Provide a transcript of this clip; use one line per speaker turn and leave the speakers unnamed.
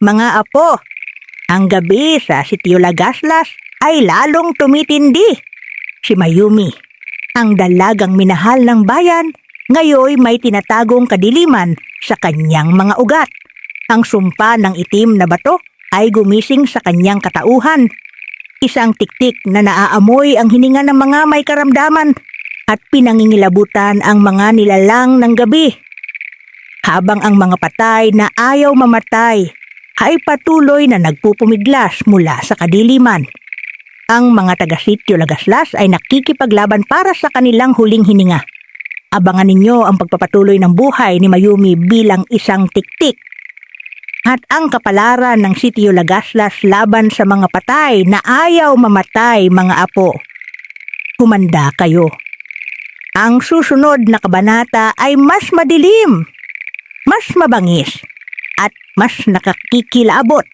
Mga apo, ang gabi sa Sitio Lagaslas ay lalong tumitindi. Si Mayumi, ang dalagang minahal ng bayan, ngayoy may tinatagong kadiliman sa kanyang mga ugat. Ang sumpa ng itim na bato ay gumising sa kanyang katauhan. Isang tiktik na naaamoy ang hininga ng mga may karamdaman at pinangingilabutan ang mga nilalang ng gabi. Habang ang mga patay na ayaw mamatay ay patuloy na nagpupumiglas mula sa kadiliman. Ang mga taga-Sitio Lagaslas ay nakikipaglaban para sa kanilang huling hininga. Abangan ninyo ang pagpapatuloy ng buhay ni Mayumi bilang isang tiktik. At ang kapalaran ng Sitio Lagaslas laban sa mga patay na ayaw mamatay, mga apo. Humanda kayo. Ang susunod na kabanata ay mas madilim, mas mabangis, at mas nakakikilabot.